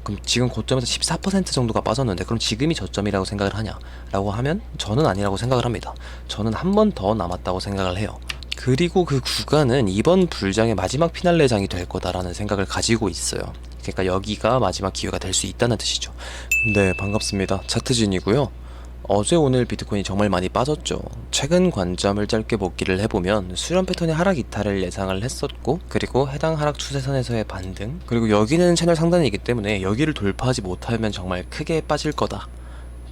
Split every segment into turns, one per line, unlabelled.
그럼 지금 고점에서 14% 정도가 빠졌는데 그럼 지금이 저점이라고 생각을 하냐 라고 하면 저는 아니라고 생각을 합니다. 저는 한 번 더 남았다고 생각을 해요. 그리고 그 구간은 이번 불장의 마지막 피날레장이 될 거다라는 생각을 가지고 있어요. 그러니까 여기가 마지막 기회가 될 수 있다는 뜻이죠. 네, 반갑습니다. 차트진이고요. 어제 오늘 비트코인이 정말 많이 빠졌죠. 최근 관점을 짧게 복기를 해보면 수렴 패턴의 하락 이탈을 예상을 했었고, 그리고 해당 하락 추세선에서의 반등, 그리고 여기는 채널 상단이기 때문에 여기를 돌파하지 못하면 정말 크게 빠질 거다,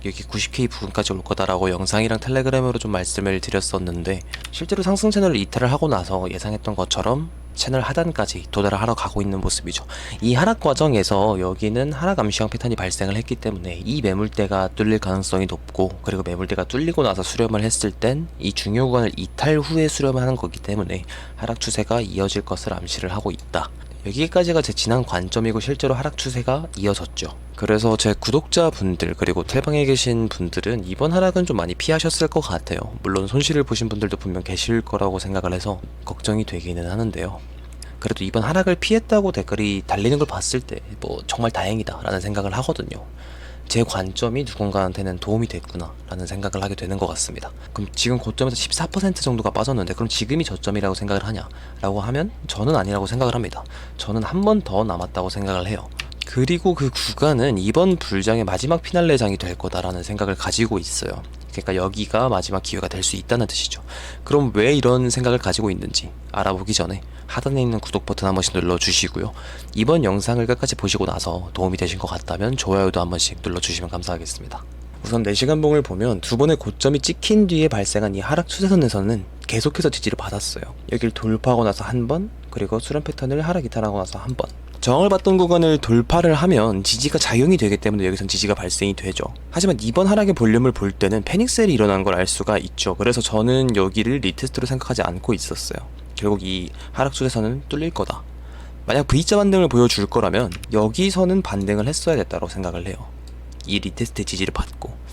여기 90K 부근까지 올 거다라고 영상이랑 텔레그램으로 좀 말씀을 드렸었는데, 실제로 상승 채널을 이탈을 하고 나서 예상했던 것처럼 채널 하단까지 도달을 하러 가고 있는 모습이죠. 이 하락 과정에서 여기는 하락 암시형 패턴이 발생을 했기 때문에 이 매물대가 뚫릴 가능성이 높고, 그리고 매물대가 뚫리고 나서 수렴을 했을 땐 이 중요 구간을 이탈 후에 수렴을 하는 거기 때문에 하락 추세가 이어질 것을 암시를 하고 있다. 여기까지가 제 지난 관점이고 실제로 하락 추세가 이어졌죠. 그래서 제 구독자분들 그리고 텔방에 계신 분들은 이번 하락은 좀 많이 피하셨을 것 같아요. 물론 손실을 보신 분들도 분명 계실 거라고 생각을 해서 걱정이 되기는 하는데요. 그래도 이번 하락을 피했다고 댓글이 달리는 걸 봤을 때 뭐 정말 다행이다 라는 생각을 하거든요. 제 관점이 누군가한테는 도움이 됐구나 라는 생각을 하게 되는 것 같습니다. 그럼 지금 고점에서 14% 정도가 빠졌는데 그럼 지금이 저점이라고 생각을 하냐 라고 하면 저는 아니라고 생각을 합니다. 저는 한 번 더 남았다고 생각을 해요. 그리고 그 구간은 이번 불장의 마지막 피날레장이 될 거다라는 생각을 가지고 있어요. 그러니까 여기가 마지막 기회가 될 수 있다는 뜻이죠. 그럼 왜 이런 생각을 가지고 있는지 알아보기 전에 하단에 있는 구독 버튼 한 번씩 눌러주시고요. 이번 영상을 끝까지 보시고 나서 도움이 되신 것 같다면 좋아요도 한 번씩 눌러주시면 감사하겠습니다. 우선 4시간봉을 보면 두 번의 고점이 찍힌 뒤에 발생한 이 하락 추세선에서는 계속해서 지지를 받았어요. 여기를 돌파하고 나서 한 번, 그리고 수렴 패턴을 하락 이탈하고 나서 한 번. 저항을 받던 구간을 돌파를 하면 지지가 작용이 되기 때문에 여기선 지지가 발생이 되죠. 하지만 이번 하락의 볼륨을 볼 때는 패닉셀이 일어난 걸 알 수가 있죠. 그래서 저는 여기를 리테스트로 생각하지 않고 있었어요. 결국 이 하락 추세선은 뚫릴 거다. 만약 V자 반등을 보여줄 거라면 여기서는 반등을 했어야 됐다고 생각을 해요. 이 리테스트 지지를 받고.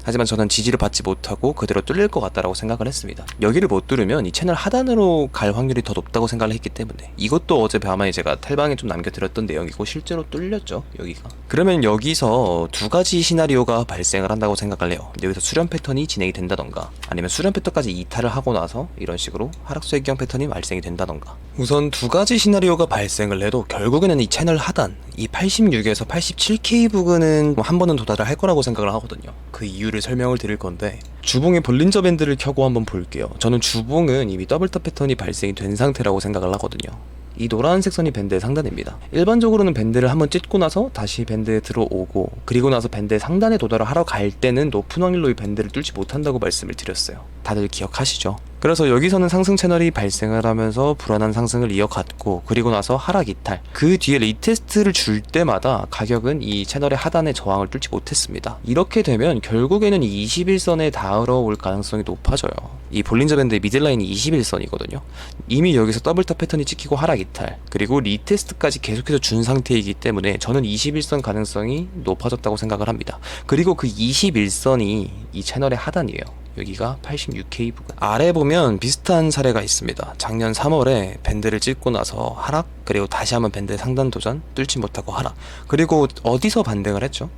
하지만 저는 지지를 받지 못하고 그대로 뚫릴 것 같다라고 생각을 했습니다. 여기를 못 뚫으면 이 채널 하단으로 갈 확률이 더 높다고 생각을 했기 때문에, 이것도 어제 밤에 제가 텔방에 좀 남겨드렸던 내용이고 실제로 뚫렸죠, 여기가. 그러면 여기서 두 가지 시나리오가 발생을 한다고 생각을 해요. 여기서 수렴 패턴이 진행이 된다던가, 아니면 수렴 패턴까지 이탈을 하고 나서 이런 식으로 하락수익형 패턴이 발생이 된다던가. 우선 두 가지 시나리오가 발생을 해도 결국에는 이 채널 하단, 이 86에서 87K 부근은 한 번은 도달을 할 거라고 생각을 하거든요. 그 이유를 설명을 드릴 건데, 주봉의 볼린저 밴드를 켜고 한번 볼게요. 저는 주봉은 이미 더블탑 패턴이 발생이 된 상태라고 생각을 하거든요. 이 노란색 선이 밴드의 상단입니다. 일반적으로는 밴드를 한번 찢고 나서 다시 밴드에 들어오고, 그리고 나서 밴드의 상단에 도달을 하러 갈 때는 높은 확률로 이 밴드를 뚫지 못한다고 말씀을 드렸어요. 다들 기억하시죠? 그래서 여기서는 상승 채널이 발생을 하면서 불안한 상승을 이어갔고, 그리고 나서 하락 이탈, 그 뒤에 리테스트를 줄 때마다 가격은 이 채널의 하단의 저항을 뚫지 못했습니다. 이렇게 되면 결국에는 이 21선에 닿으러 올 가능성이 높아져요. 이 볼린저 밴드의 미들라인이 21선이거든요. 이미 여기서 더블탑 패턴이 찍히고 하락 이탈, 그리고 리테스트까지 계속해서 준 상태이기 때문에 저는 21선 가능성이 높아졌다고 생각을 합니다. 그리고 그 21선이 이 채널의 하단이에요. 여기가 86K 부근. 아래 보면 비슷한 사례가 있습니다. 작년 3월에 밴드를 찍고 나서 하락, 그리고 다시 한번 밴드 상단 도전, 뚫지 못하고 하락. 그리고 어디서 반등을 했죠?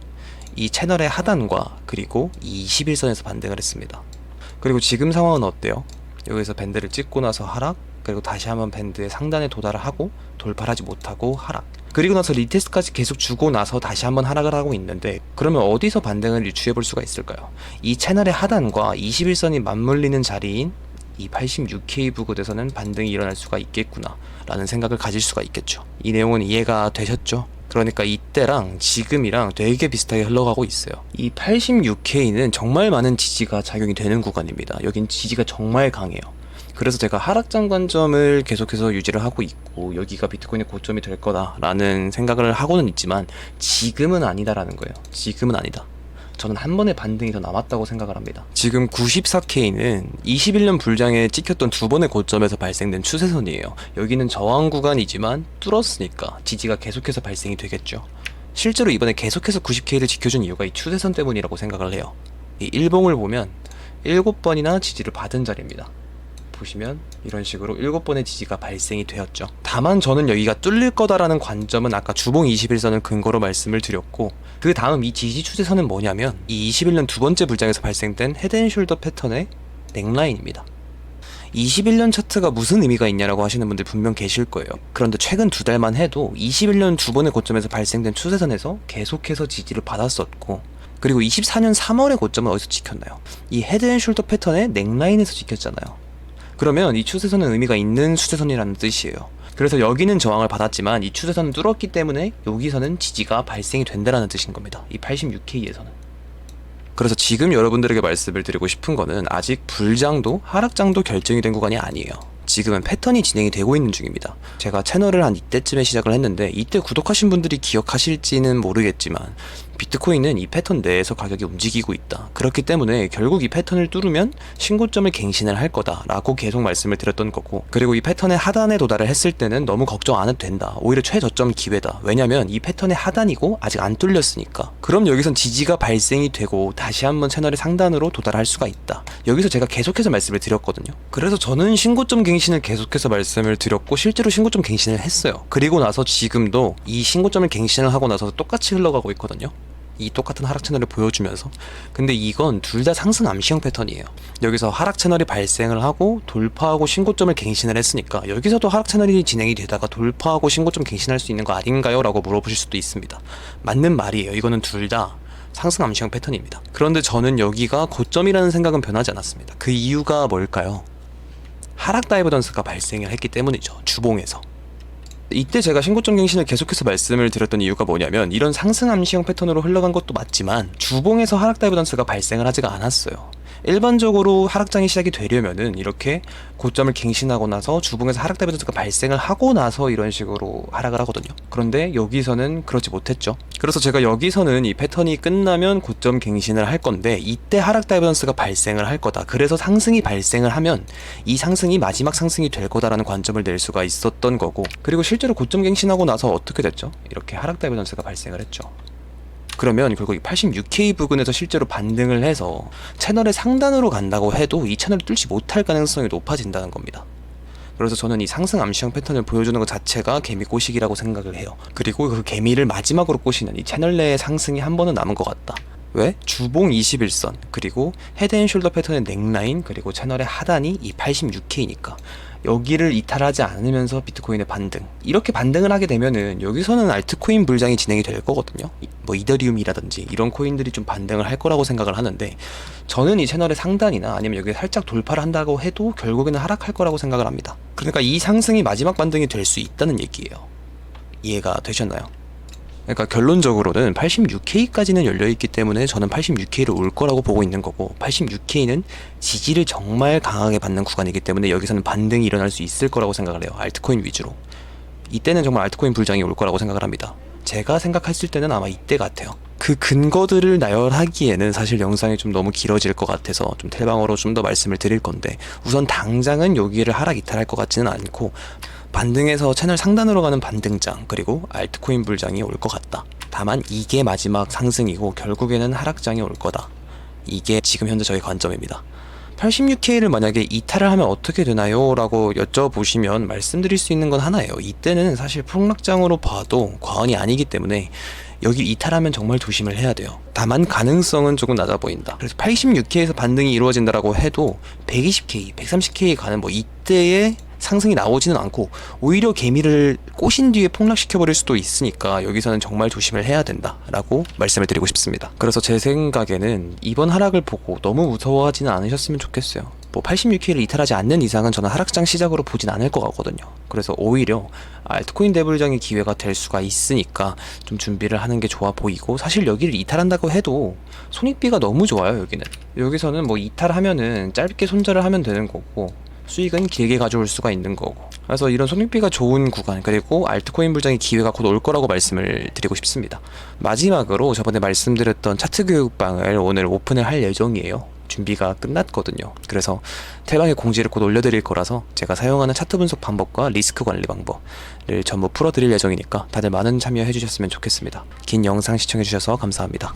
이 채널의 하단과 그리고 이 21선에서 반등을 했습니다. 그리고 지금 상황은 어때요? 여기서 밴드를 찍고 나서 하락, 그리고 다시 한번 밴드의 상단에 도달을 하고 돌파를 하지 못하고 하락, 그리고 나서 리테스트까지 계속 주고 나서 다시 한번 하락을 하고 있는데, 그러면 어디서 반등을 유추해 볼 수가 있을까요? 이 채널의 하단과 21선이 맞물리는 자리인 이 86K 부근에서는 반등이 일어날 수가 있겠구나 라는 생각을 가질 수가 있겠죠. 이 내용은 이해가 되셨죠? 그러니까 이때랑 지금이랑 되게 비슷하게 흘러가고 있어요. 이 86K는 정말 많은 지지가 작용이 되는 구간입니다. 여긴 지지가 정말 강해요. 그래서 제가 하락장 관점을 계속해서 유지를 하고 있고, 여기가 비트코인의 고점이 될 거다라는 생각을 하고는 있지만 지금은 아니다라는 거예요. 지금은 아니다. 저는 한 번의 반등이 더 남았다고 생각을 합니다. 지금 94K는 21년 불장에 찍혔던 두 번의 고점에서 발생된 추세선이에요. 여기는 저항 구간이지만 뚫었으니까 지지가 계속해서 발생이 되겠죠. 실제로 이번에 계속해서 90K를 지켜준 이유가 이 추세선 때문이라고 생각을 해요. 이 일봉을 보면 7번이나 지지를 받은 자리입니다. 보시면 이런 식으로 7번의 지지가 발생이 되었죠. 다만 저는 여기가 뚫릴 거다라는 관점은 아까 주봉 21선을 근거로 말씀을 드렸고, 그 다음 이 지지 추세선은 뭐냐면 이 21년 두 번째 불장에서 발생된 헤드앤숄더 패턴의 넥라인입니다. 21년 차트가 무슨 의미가 있냐라고 하시는 분들 분명 계실 거예요. 그런데 최근 2달만 해도 21년 두 번의 고점에서 발생된 추세선에서 계속해서 지지를 받았었고, 그리고 24년 3월의 고점은 어디서 지켰나요? 이 헤드앤숄더 패턴의 넥라인에서 지켰잖아요. 그러면 이 추세선은 의미가 있는 추세선이라는 뜻이에요. 그래서 여기는 저항을 받았지만 이 추세선은 뚫었기 때문에 여기서는 지지가 발생이 된다는 뜻인 겁니다. 이 86K에서는. 그래서 지금 여러분들에게 말씀을 드리고 싶은 거는 아직 불장도 하락장도 결정이 된 구간이 아니에요. 지금은 패턴이 진행이 되고 있는 중입니다. 제가 채널을 한 이때쯤에 시작을 했는데 이때 구독하신 분들이 기억하실지는 모르겠지만 비트코인은 이 패턴 내에서 가격이 움직이고 있다. 그렇기 때문에 결국 이 패턴을 뚫으면 신고점을 갱신을 할 거다라고 계속 말씀을 드렸던 거고, 그리고 이 패턴의 하단에 도달을 했을 때는 너무 걱정 안 해도 된다. 오히려 최저점 기회다. 왜냐면 이 패턴의 하단이고 아직 안 뚫렸으니까. 그럼 여기선 지지가 발생이 되고 다시 한번 채널의 상단으로 도달할 수가 있다. 여기서 제가 계속해서 말씀을 드렸거든요. 그래서 저는 신고점 갱신을 계속해서 말씀을 드렸고 실제로 신고점 갱신을 했어요. 그리고 나서 지금도 이 신고점을 갱신을 하고 나서 똑같이 흘러가고 있거든요. 이 똑같은 하락 채널을 보여주면서. 근데 이건 둘 다 상승 암시형 패턴이에요. 여기서 하락 채널이 발생을 하고 돌파하고 신고점을 갱신을 했으니까 여기서도 하락 채널이 진행이 되다가 돌파하고 신고점 갱신할 수 있는 거 아닌가요? 라고 물어보실 수도 있습니다. 맞는 말이에요. 이거는 둘 다 상승 암시형 패턴입니다. 그런데 저는 여기가 고점이라는 생각은 변하지 않았습니다. 그 이유가 뭘까요? 하락 다이버전스가 발생을 했기 때문이죠. 주봉에서. 이때 제가 신고점 갱신을 계속해서 말씀을 드렸던 이유가 뭐냐면 이런 상승 암시형 패턴으로 흘러간 것도 맞지만 주봉에서 하락 다이버전스가 발생을 하지가 않았어요. 일반적으로 하락장이 시작이 되려면은 이렇게 고점을 갱신하고 나서 주봉에서 하락 다이버전스가 발생을 하고 나서 이런 식으로 하락을 하거든요. 그런데 여기서는 그렇지 못했죠. 그래서 제가 여기서는 이 패턴이 끝나면 고점 갱신을 할 건데 이때 하락 다이버전스가 발생을 할 거다. 그래서 상승이 발생을 하면 이 상승이 마지막 상승이 될 거다라는 관점을 낼 수가 있었던 거고, 그리고 실제로 고점 갱신하고 나서 어떻게 됐죠? 이렇게 하락 다이버전스가 발생을 했죠. 그러면 결국 이 86K 부근에서 실제로 반등을 해서 채널의 상단으로 간다고 해도 이 채널을 뚫지 못할 가능성이 높아진다는 겁니다. 그래서 저는 이 상승 암시형 패턴을 보여주는 것 자체가 개미 꼬시기라고 생각을 해요. 그리고 그 개미를 마지막으로 꼬시는 이 채널 내의 상승이 한 번은 남은 것 같다. 왜? 주봉 21선, 그리고 헤드앤숄더 패턴의 넥라인, 그리고 채널의 하단이 이 86K니까 여기를 이탈하지 않으면서 비트코인의 반등, 이렇게 반등을 하게 되면은 여기서는 알트코인 불장이 진행이 될 거거든요. 뭐 이더리움이라든지 이런 코인들이 좀 반등을 할 거라고 생각을 하는데, 저는 이 채널의 상단이나 아니면 여기 살짝 돌파를 한다고 해도 결국에는 하락할 거라고 생각을 합니다. 그러니까 이 상승이 마지막 반등이 될 수 있다는 얘기예요. 이해가 되셨나요? 그러니까 결론적으로는 86K까지는 열려있기 때문에 저는 86K를 올 거라고 보고 있는 거고, 86K는 지지를 정말 강하게 받는 구간이기 때문에 여기서는 반등이 일어날 수 있을 거라고 생각을 해요. 알트코인 위주로. 이때는 정말 알트코인 불장이 올 거라고 생각을 합니다. 제가 생각했을 때는 아마 이때 같아요. 그 근거들을 나열하기에는 사실 영상이 좀 너무 길어질 것 같아서 좀 텔방으로 좀 더 말씀을 드릴 건데, 우선 당장은 여기를 하락 이탈할 것 같지는 않고 반등에서 채널 상단으로 가는 반등장, 그리고 알트코인 불장이 올 것 같다. 다만 이게 마지막 상승이고 결국에는 하락장이 올 거다. 이게 지금 현재 저의 관점입니다. 86K를 만약에 이탈을 하면 어떻게 되나요? 라고 여쭤보시면 말씀드릴 수 있는 건 하나예요. 이때는 사실 폭락장으로 봐도 과언이 아니기 때문에 여기 이탈하면 정말 조심을 해야 돼요. 다만 가능성은 조금 낮아 보인다. 그래서 86K에서 반등이 이루어진다라고 해도 120K, 130K 가는 뭐 이때의 상승이 나오지는 않고 오히려 개미를 꼬신 뒤에 폭락시켜버릴 수도 있으니까 여기서는 정말 조심을 해야 된다라고 말씀을 드리고 싶습니다. 그래서 제 생각에는 이번 하락을 보고 너무 무서워하지는 않으셨으면 좋겠어요. 뭐 86K를 이탈하지 않는 이상은 저는 하락장 시작으로 보진 않을 것 같거든요. 그래서 오히려 알트코인 대불장의 기회가 될 수가 있으니까 좀 준비를 하는 게 좋아 보이고, 사실 여기를 이탈한다고 해도 손익비가 너무 좋아요. 여기서는 뭐 이탈하면은 짧게 손절을 하면 되는 거고 수익은 길게 가져올 수가 있는 거고, 그래서 이런 손익비가 좋은 구간, 그리고 알트코인 불장의 기회가 곧 올 거라고 말씀을 드리고 싶습니다. 마지막으로 저번에 말씀드렸던 차트 교육방을 오늘 오픈을 할 예정이에요. 준비가 끝났거든요. 그래서 텔방에 공지를 곧 올려드릴 거라서 제가 사용하는 차트 분석 방법과 리스크 관리 방법을 전부 풀어드릴 예정이니까 다들 많은 참여해 주셨으면 좋겠습니다. 긴 영상 시청해 주셔서 감사합니다.